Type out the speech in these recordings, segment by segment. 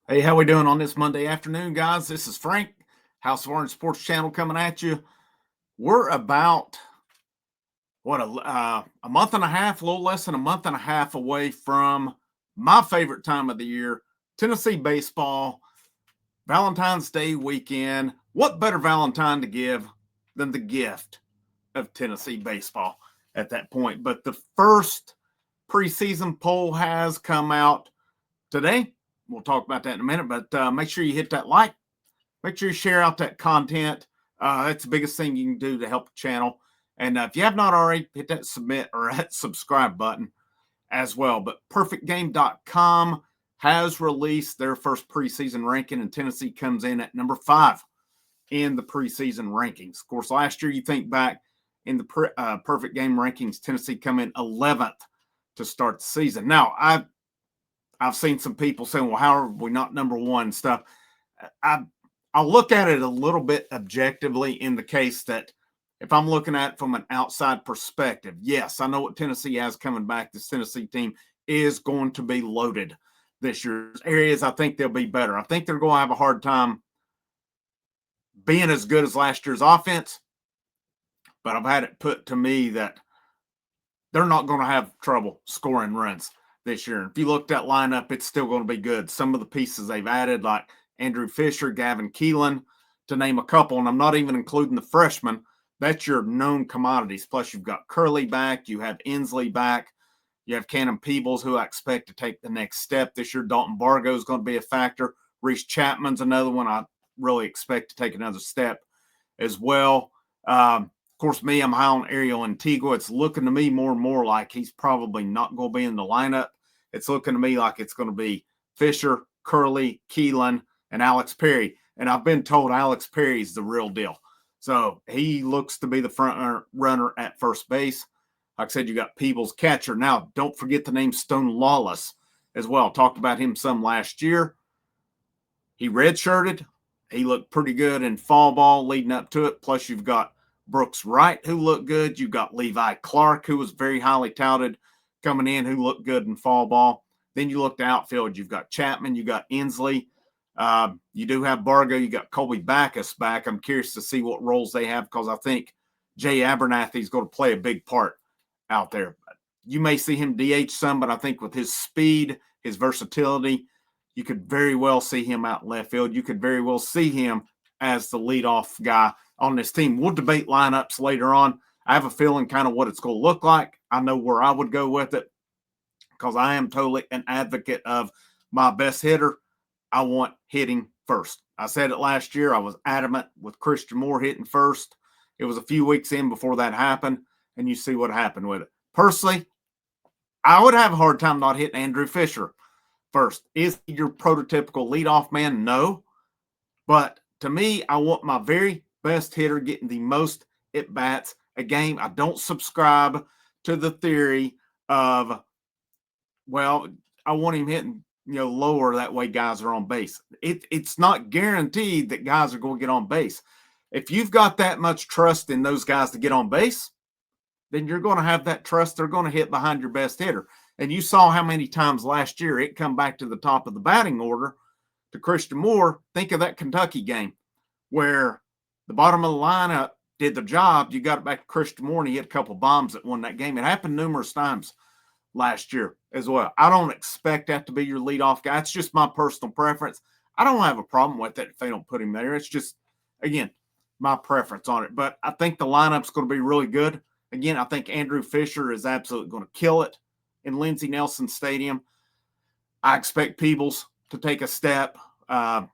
Hey, how we doing on this Monday afternoon, guys? This is Frank, House of Orange Sports Channel coming at you. We're about a month and a half, a little less than a month and a half away from my favorite time of the year, Tennessee baseball, Valentine's Day weekend. What better Valentine to give than the gift of Tennessee baseball at that point? But the first preseason poll has come out today. We'll talk about that in a minute, but make sure you hit that like. Make sure you share out that content. That's the biggest thing you can do to help the channel. And if you have not already, hit that submit or that subscribe button as well. But perfectgame.com has released their first preseason ranking, and Tennessee comes in at number 5 in the preseason rankings. Of course, last year, you think back in the perfect game rankings, Tennessee come in 11th to start the season. Now, I've seen some people saying, well, how are we not number 1 and stuff? I'll look at it a little bit objectively in the case that if I'm looking at it from an outside perspective, yes, I know what Tennessee has coming back. This Tennessee team is going to be loaded this year. Areas I think they'll be better. I think they're going to have a hard time being as good as last year's offense, but I've had it put to me that they're not going to have trouble scoring runs this year. If you look at that lineup, it's still going to be good. Some of the pieces they've added, like Andrew Fisher, Gavin Keelan, to name a couple, and I'm not even including the freshmen. That's your known commodities. Plus, you've got Curley back, you have Inslee back, you have Cannon Peebles, who I expect to take the next step this year. Dalton Bargo is going to be a factor. Reese Chapman's another one I really expect to take another step as well. Of course, I'm high on Ariel Antigua. It's looking to me more and more like he's probably not going to be in the lineup. It's looking to me like it's going to be Fisher, Curley, Keelan, and Alex Perry. And I've been told Alex Perry's the real deal. So he looks to be the front runner at first base. Like I said, you got Peebles catcher. Now, don't forget the name Stone Lawless as well. Talked about him some last year. He redshirted. He looked pretty good in fall ball leading up to it. Plus, you've got Brooks Wright, who looked good. You've got Levi Clark, who was very highly touted coming in, who looked good in fall ball. Then you look to outfield. You've got Chapman. You got Inslee. You do have Bargo. You got Colby Backus back. I'm curious to see what roles they have because I think Jay Abernathy is going to play a big part out there. You may see him DH some, but I think with his speed, his versatility, you could very well see him out in left field. You could very well see him as the leadoff guy on this team. We'll debate lineups later on. I have a feeling kind of what it's going to look like. I know where I would go with it because I am totally an advocate of my best hitter. I want hitting first. I said it last year. I was adamant with Christian Moore hitting first. It was a few weeks in before that happened, and you see what happened with it. Personally, I would have a hard time not hitting Andrew Fisher first. Is he your prototypical leadoff man? No. But to me, I want my very best hitter getting the most at-bats a game. I don't subscribe to the theory of, well, I want him hitting lower. That way guys are on base. It's not guaranteed that guys are going to get on base. If you've got that much trust in those guys to get on base, then you're going to have that trust. They're going to hit behind your best hitter. And you saw how many times last year it come back to the top of the batting order to Christian Moore. Think of that Kentucky game where the bottom of the lineup did the job. You got it back to Christian Moore, and he hit a couple bombs that won that game. It happened numerous times last year as well. I don't expect that to be your leadoff guy. It's just my personal preference. I don't have a problem with it if they don't put him there. It's just, again, my preference on it. But I think the lineup's going to be really good. Again, I think Andrew Fisher is absolutely going to kill it in Lindsey Nelson Stadium. I expect Peebles to take a step. Keelan,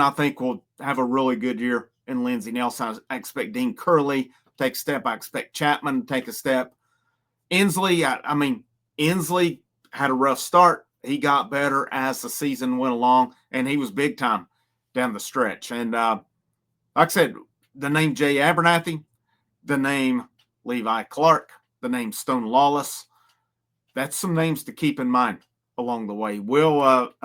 I think, will have a really good year in Lindsey Nelson. I expect Dean Curley to take a step. I expect Chapman to take a step. Inslee, Inslee had a rough start. He got better as the season went along, and he was big time down the stretch. And like I said, the name Jay Abernathy, the name Levi Clark, the name Stone Lawless, that's some names to keep in mind along the way.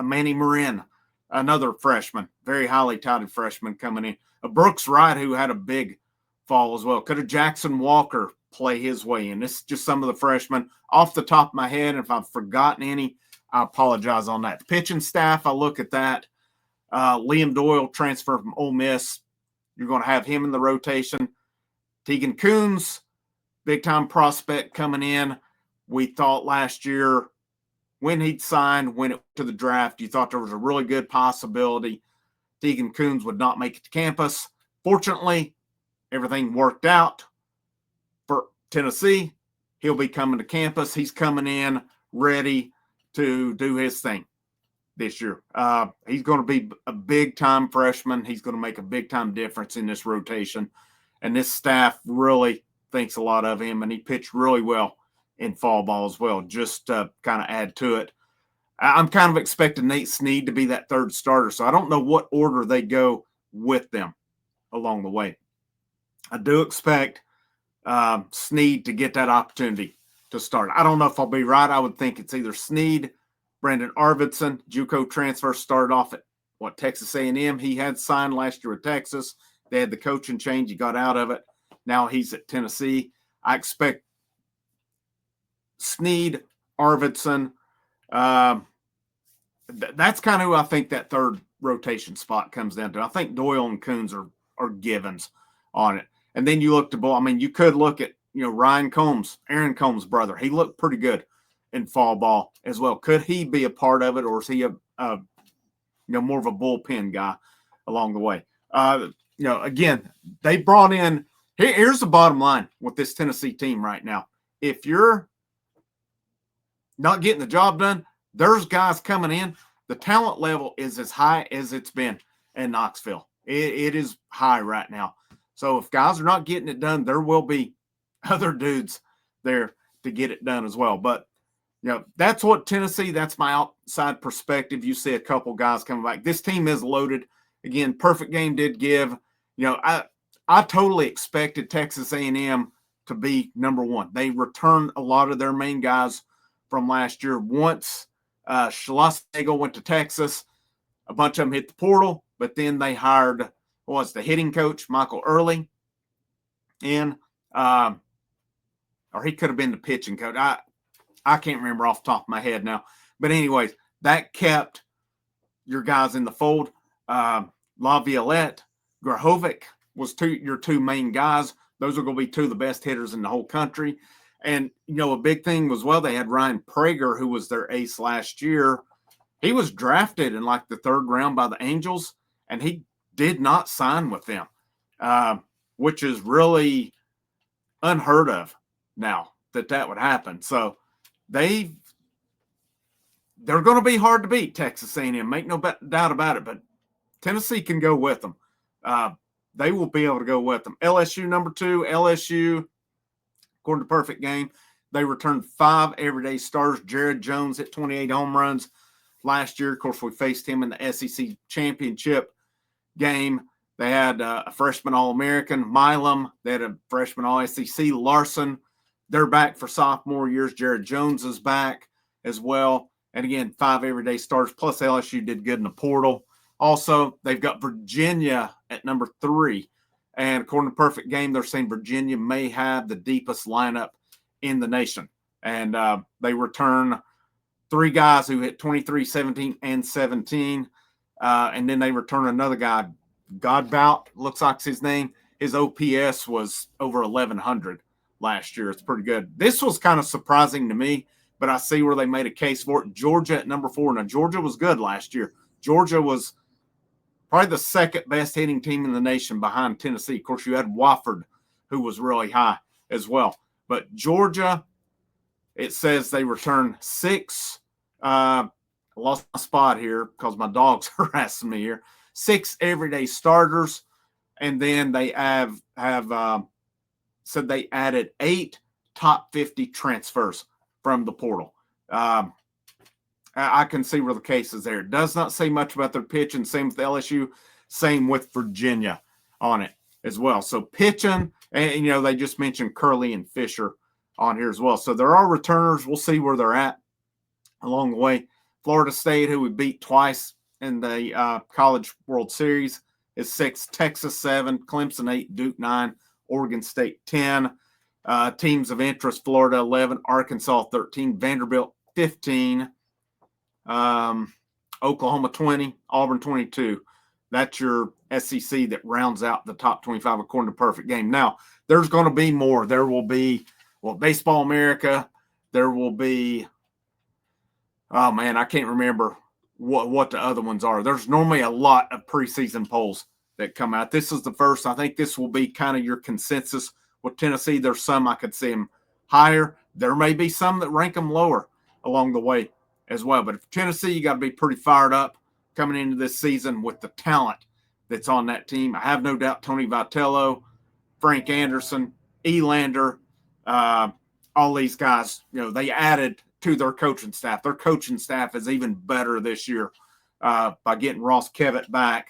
Manny Marin, another freshman, very highly touted freshman coming in. Brooks Wright, who had a big fall as well. Could have Jackson Walker play his way in. This is just some of the freshmen off the top of my head. If I've forgotten any, I apologize on that. The pitching staff, I look at that. Liam Doyle transfer from Ole Miss. You're going to have him in the rotation. Tegan Coons, big-time prospect coming in. We thought last year when he'd signed, when it went to the draft, you thought there was a really good possibility Tegan Coons would not make it to campus. Fortunately, everything worked out for Tennessee. He'll be coming to campus. He's coming in ready to do his thing this year. He's going to be a big-time freshman. He's going to make a big-time difference in this rotation. And this staff really thinks a lot of him, and he pitched really well in fall ball as well, just to kind of add to it. I'm kind of expecting Nate Snead to be that third starter, so I don't know what order they go with them along the way. I do expect Snead to get that opportunity to start. I don't know if I'll be right. I would think it's either Snead, Brandon Arvidsson, JUCO transfer, started off at Texas A&M. He had signed last year with Texas. They had the coaching change. He got out of it. Now he's at Tennessee. I expect Snead, Arvidsson. That's kind of who I think that third rotation spot comes down to. I think Doyle and Coons are givens on it. And then you look to ball. I mean, you could look at, Ryan Combs, Aaron Combs' brother. He looked pretty good in fall ball as well. Could he be a part of it, or is he a more of a bullpen guy along the way? Again, they brought in. Here's the bottom line with this Tennessee team right now. If you're not getting the job done, there's guys coming in. The talent level is as high as it's been in Knoxville. It is high right now. So if guys are not getting it done, there will be other dudes there to get it done as well. But, that's what Tennessee, that's my outside perspective. You see a couple guys coming back. This team is loaded. Again, perfect game did give. I totally expected Texas A&M to be number one. They returned a lot of their main guys from last year. Once Schlossnagle went to Texas, a bunch of them hit the portal, but then they hired the hitting coach, Michael Early, and or he could have been the pitching coach. I can't remember off the top of my head now. But anyways, that kept your guys in the fold. LaViolette, Grahovic was your two main guys. Those are going to be two of the best hitters in the whole country. And, a big thing was, they had Ryan Prager, who was their ace last year. He was drafted in like the third round by the Angels, and he did not sign with them, which is really unheard of now that would happen. So they're going to be hard to beat, Texas A&M. Make no doubt about it, but Tennessee can go with them. They will be able to go with them. LSU number 2, LSU, according to Perfect Game, they returned 5 everyday starters. Jared Jones hit 28 home runs last year. Of course, we faced him in the SEC championship game. They had a freshman All-American, Milam. They had a freshman All-SEC, Larson. They're back for sophomore years. Jared Jones is back as well. And again, 5 everyday starters, plus LSU did good in the portal. Also, they've got Virginia at number 3. And according to Perfect Game, they're saying Virginia may have the deepest lineup in the nation. And they return 3 guys who hit 23, 17, and 17. And then they return another guy, Godbout, looks like his name. His OPS was over 1,100 last year. It's pretty good. This was kind of surprising to me, but I see where they made a case for it. Georgia at number 4. Now, Georgia was good last year. Georgia was probably the second best hitting team in the nation behind Tennessee. Of course, you had Wofford, who was really high as well. But Georgia, it says they returned 6. I lost my spot here because my dog's harassing me here. 6 everyday starters, and then they have said they added 8 top 50 transfers from the portal. I can see where the case is there. It does not say much about their pitching. Same with LSU. Same with Virginia on it as well. So pitching, and they just mentioned Curley and Fisher on here as well. So there are returners. We'll see where they're at along the way. Florida State, who we beat twice in the College World Series, is 6. Texas 7, Clemson 8, Duke 9, Oregon State 10. Teams of interest: Florida 11, Arkansas 13, Vanderbilt 15. Oklahoma 20, Auburn 22. That's your SEC that rounds out the top 25 according to Perfect Game. Now, there's going to be more. There will be, Baseball America. There will be, oh man, I can't remember what the other ones are. There's normally a lot of preseason polls that come out. This is the first. I think this will be kind of your consensus with Tennessee. There's some I could see them higher. There may be some that rank them lower along the way as well. But if Tennessee, you got to be pretty fired up coming into this season with the talent that's on that team. I have no doubt Tony Vitello, Frank Anderson, Elander, all these guys, they added to their coaching staff. Their coaching staff is even better this year by getting Ross Kevitt back.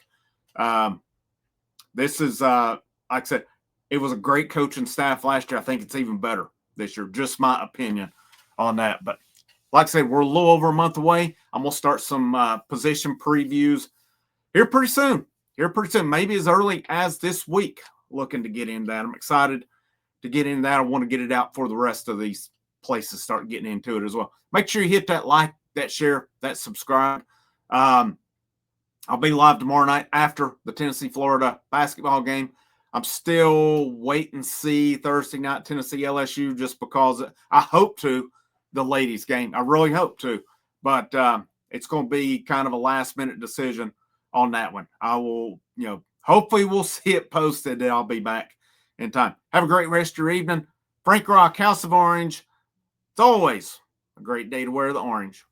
This is, like I said, it was a great coaching staff last year. I think it's even better this year. Just my opinion on that. But like I said, we're a little over a month away. I'm going to start some position previews here pretty soon. Maybe as early as this week, looking to get into that. I'm excited to get into that. I want to get it out for the rest of these places, start getting into it as well. Make sure you hit that like, that share, that subscribe. I'll be live tomorrow night after the Tennessee-Florida basketball game. I'm still wait and see Thursday night Tennessee-LSU just because I hope to the ladies game. I really hope to, but it's going to be kind of a last-minute decision on that one. I will, hopefully we'll see it posted and I'll be back in time. Have a great rest of your evening. Frank Rock, House of Orange. It's always a great day to wear the orange.